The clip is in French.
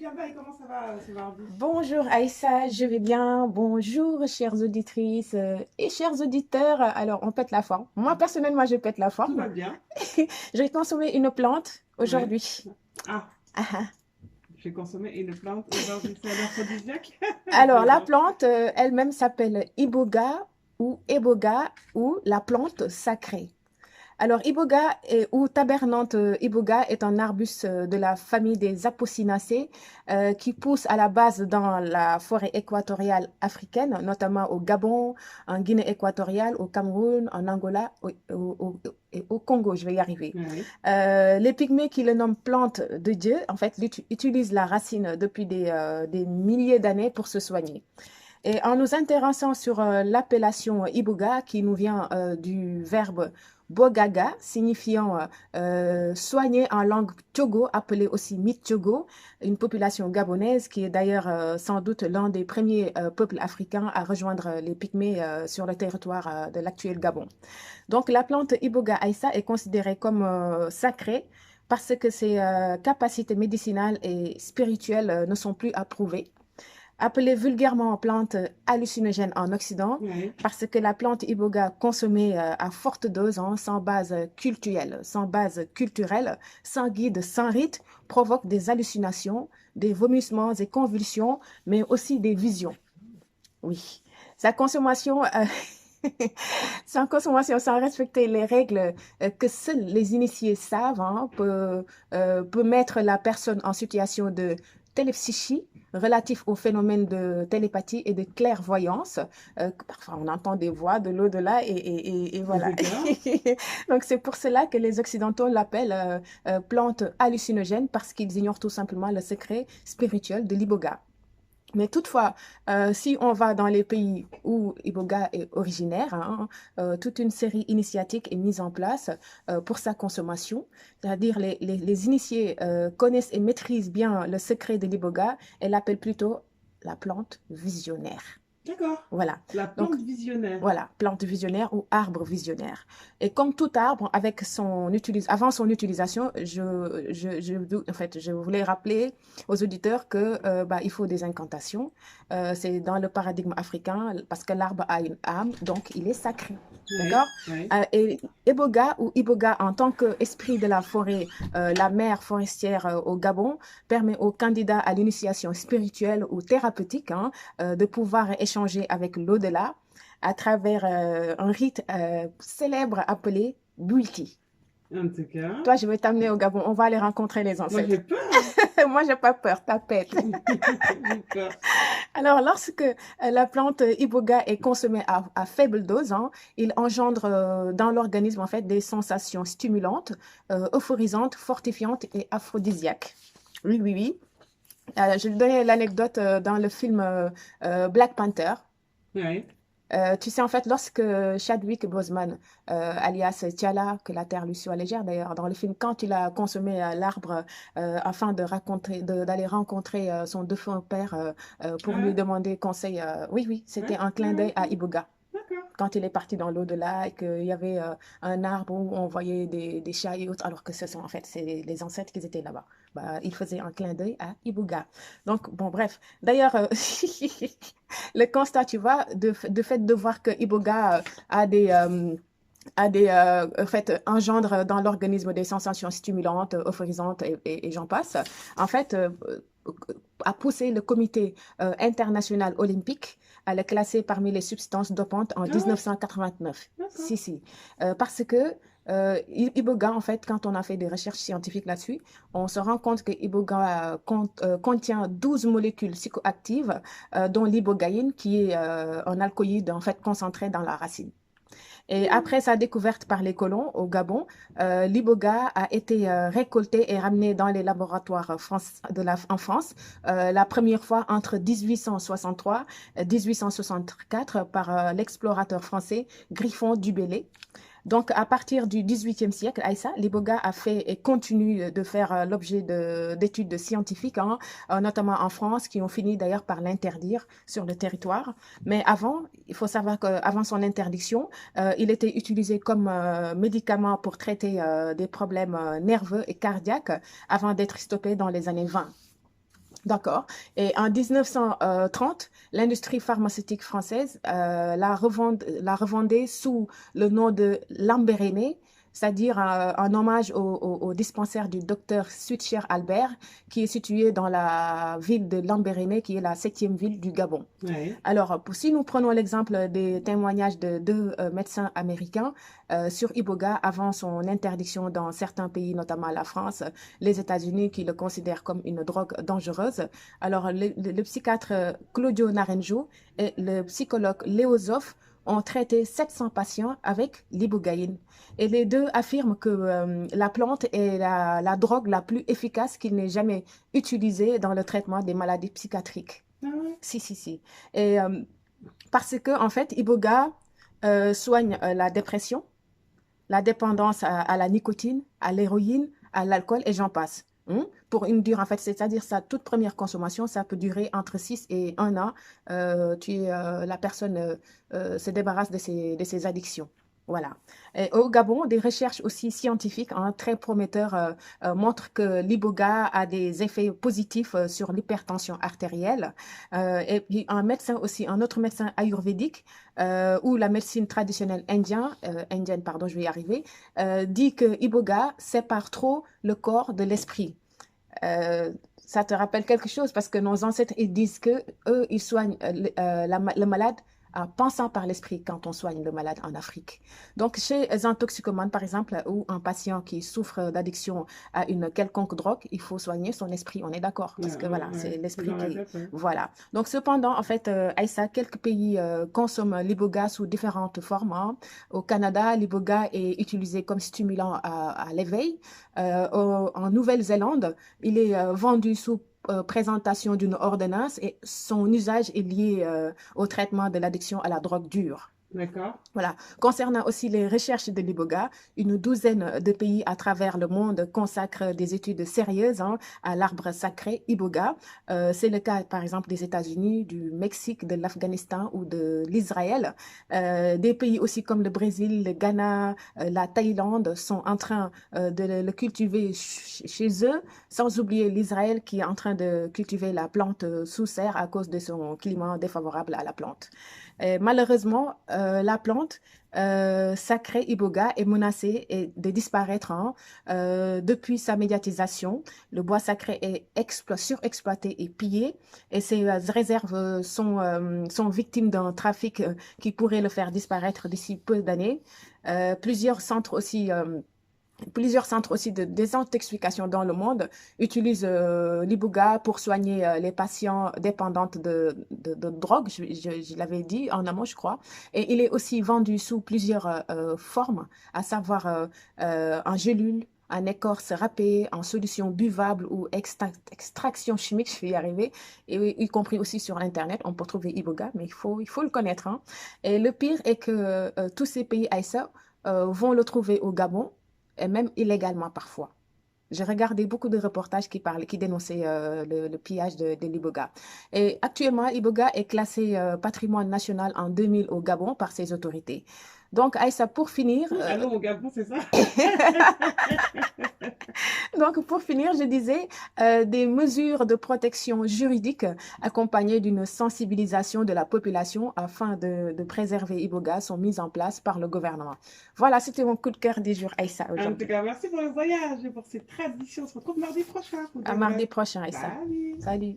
Jabaï, comment ça va ce mardi? Bonjour Aïssa, je vais bien. Bonjour chères auditrices et chers auditeurs. Alors, on pète la forme. Moi, personnellement, je pète la Tout va forme. bien? J'ai consommé une plante Ouais. aujourd'hui. Ah, Ah, ah. j'ai consommé une plante aujourd'hui, c'est un aphrodisiaque? Je Alors, la plaisante. plante elle-même s'appelle Iboga ou la plante sacrée. Alors, ou tabernante iboga est un arbuste de la famille des Apocynaceae qui pousse à la base dans la forêt équatoriale africaine, notamment au Gabon, en Guinée équatoriale, au Cameroun, en Angola et au Congo. Je vais y arriver. Oui. Les pygmées qui le nomment plante de Dieu, en fait, utilisent la racine depuis des milliers d'années pour se soigner. Et en nous intéressant sur l'appellation Ibuga, qui nous vient du verbe bogaga, signifiant soigner en langue Togo, appelée aussi Mitchogo, une population gabonaise qui est d'ailleurs sans doute l'un des premiers peuples africains à rejoindre les Pygmées sur le territoire de l'actuel Gabon. Donc la plante Iboga Aïssa est considérée comme sacrée parce que ses capacités médicinales et spirituelles ne sont plus approuvées, appelée vulgairement plante hallucinogène en Occident, Oui. parce que la plante iboga consommée à forte dose, hein, sans base culturelle, sans guide, sans rite, provoque des hallucinations, des vomissements et convulsions, mais aussi des visions. Oui. Sa consommation, sans consommation, sans respecter les règles que seuls les initiés savent, hein, peut mettre la personne en situation de télépsychie relatif au phénomène de télépathie et de clairvoyance. Parfois, on entend des voix de l'au-delà et voilà. D'accord. Donc, c'est pour cela que les Occidentaux l'appellent plante hallucinogène parce qu'ils ignorent tout simplement le secret spirituel de l'iboga. Mais toutefois, si on va dans les pays où Iboga est originaire, hein, toute une série initiatique est mise en place pour sa consommation. C'est-à-dire les initiés connaissent et maîtrisent bien le secret de l'Iboga et l'appellent plutôt la plante visionnaire. D'accord. Voilà. La Donc, plante visionnaire. voilà, plante visionnaire ou arbre visionnaire. Et comme tout arbre, avant son utilisation, en fait, je voulais rappeler aux auditeurs que bah, il faut des incantations. C'est dans le paradigme africain parce que l'arbre a une âme, donc il est sacré. Oui. D'accord? Oui. Et Eboga ou Iboga, en tant qu'esprit de la forêt, la mère forestière au Gabon, permet aux candidats à l'initiation spirituelle ou thérapeutique, hein, de pouvoir échanger avec l'au-delà à travers un rite célèbre appelé Bwiti. En tout cas, Toi, je vais t'amener au Gabon. On va aller rencontrer les moi j'ai ancêtres. peur. Moi, j'ai pas peur, tapette. J'ai peur. Alors, lorsque la plante iboga est consommée à faible dose, hein, il engendre dans l'organisme en fait des sensations stimulantes, euphorisantes, fortifiantes et aphrodisiaques. Oui, oui, oui. Je vais donner l'anecdote dans le film Black Panther. Oui. Tu sais, en fait, lorsque Chadwick Boseman, alias T'Challa, que la terre lui soit légère d'ailleurs, dans le film, quand il a consommé l'arbre afin d'aller rencontrer son défunt père pour Ah lui ouais? demander conseil, oui, oui, c'était Ouais. un Ouais, clin d'œil ouais, à ouais. Ibuga D'accord. quand il est parti dans l'au-delà et qu'il y avait un arbre où on voyait des chats et autres, alors que en fait, c'est les ancêtres qui étaient là-bas. Bah, il faisait un clin d'œil à Ibuga. Donc, bon, bref. D'ailleurs, le constat, tu vois, de fait de voir que Ibuga en fait, engendre dans l'organisme des sensations stimulantes, euphorisantes et j'en passe, en fait, a poussé le comité international olympique à le classer parmi les substances dopantes en Ah ouais? 1989. D'accord. Si, si. Parce que Iboga, en fait, quand on a fait des recherches scientifiques là-dessus, on se rend compte que Iboga contient 12 molécules psychoactives, dont l'ibogaïne, qui est un alcoïde en fait concentré dans la racine. Et après sa découverte par les colons au Gabon, l'iboga a été récolté et ramené dans les laboratoires en France la première fois entre 1863 et 1864 par l'explorateur français Griffon du Bellay. Donc, à partir du XVIIIe siècle, Aïssa, l'iboga a fait et continue de faire l'objet d'études scientifiques, hein, notamment en France, qui ont fini d'ailleurs par l'interdire sur le territoire. Mais avant, il faut savoir qu'avant son interdiction, il était utilisé comme médicament pour traiter des problèmes nerveux et cardiaques avant d'être stoppé dans les années 20. D'accord. Et en 1930, l'industrie pharmaceutique française la revendait sous le nom de Lambéréné, c'est-à-dire en hommage au dispensaire du docteur Suchier Albert, qui est situé dans la ville de Lambéréné, qui est la septième ville du Gabon. Ouais. Alors, si nous prenons l'exemple des témoignages de deux médecins américains sur Iboga avant son interdiction dans certains pays, notamment la France, les États-Unis, qui le considèrent comme une drogue dangereuse. Alors, le psychiatre Claudio Naranjo et le psychologue Léo Zoff ont traité 700 patients avec l'ibogaïne. Et les deux affirment que la plante est la drogue la plus efficace qu'il n'ait jamais utilisée dans le traitement des maladies psychiatriques. Ah ouais. Si. Et parce que, en fait, Iboga soigne la dépression, la dépendance à la nicotine, à l'héroïne, à l'alcool et j'en passe. Pour une durée, en fait, c'est-à-dire sa toute première consommation, ça peut durer entre 6 et 1 an. La personne se débarrasse de ses addictions. Voilà. Et au Gabon, des recherches aussi scientifiques très prometteurs montrent que l'iboga a des effets positifs sur l'hypertension artérielle. Et puis un autre médecin ayurvédique ou la médecine traditionnelle indienne, pardon, je vais y arriver, dit que iboga sépare trop le corps de l'esprit. Ça te rappelle quelque chose parce que nos ancêtres ils disent que eux ils soignent le malade en pensant par l'esprit quand on soigne le malade en Afrique. Donc, chez un toxicomane, par exemple, ou un patient qui souffre d'addiction à une quelconque drogue, il faut soigner son esprit, on est d'accord, parce que voilà, c'est l'esprit qui... Voilà. Donc, cependant, en fait, Aïssa, quelques pays consomment l'iboga sous différentes formes. Au Canada, l'iboga est utilisé comme stimulant à l'éveil. En Nouvelle-Zélande, il est vendu sous présentation d'une ordonnance et son usage est lié au traitement de l'addiction à la drogue dure. D'accord. Voilà. Concernant aussi les recherches de l'iboga, une douzaine de pays à travers le monde consacrent des études sérieuses à l'arbre sacré iboga. C'est le cas, par exemple, des États-Unis, du Mexique, de l'Afghanistan ou de l'Israël. Des pays aussi comme le Brésil, le Ghana, la Thaïlande sont en train de le cultiver chez eux, sans oublier l'Israël qui est en train de cultiver la plante sous serre à cause de son climat défavorable à la plante. Malheureusement, la plante sacrée iboga est menacée de disparaître depuis sa médiatisation. Le bois sacré est surexploité et pillé et ses réserves sont victimes d'un trafic qui pourrait le faire disparaître d'ici peu d'années. Plusieurs centres aussi de désintoxication dans le monde utilisent l'iboga pour soigner les patients dépendantes de drogue, je l'avais dit en amont, je crois. Et il est aussi vendu sous plusieurs formes, à savoir en gélule, en écorce râpée, en solution buvable ou extraction chimique, je vais y arriver, et y compris aussi sur Internet, on peut trouver iboga, mais il faut le connaître. Et le pire est que tous ces pays Aïssa vont le trouver au Gabon, et même illégalement parfois. J'ai regardé beaucoup de reportages qui dénonçaient le pillage de l'iboga. Et actuellement, l'iboga est classé patrimoine national en 2000 au Gabon par ses autorités. Donc, Aïssa, pour finir... Allô, au Gabon, c'est ça? Donc, pour finir, je disais des mesures de protection juridique accompagnées d'une sensibilisation de la population afin de préserver iboga sont mises en place par le gouvernement. Voilà, c'était mon coup de cœur du jour, Aïssa, En tout aujourd'hui. cas, merci pour le voyage et pour ces traditions. On se retrouve mardi prochain. À mardi prochain, Aïssa. Salut. Salut.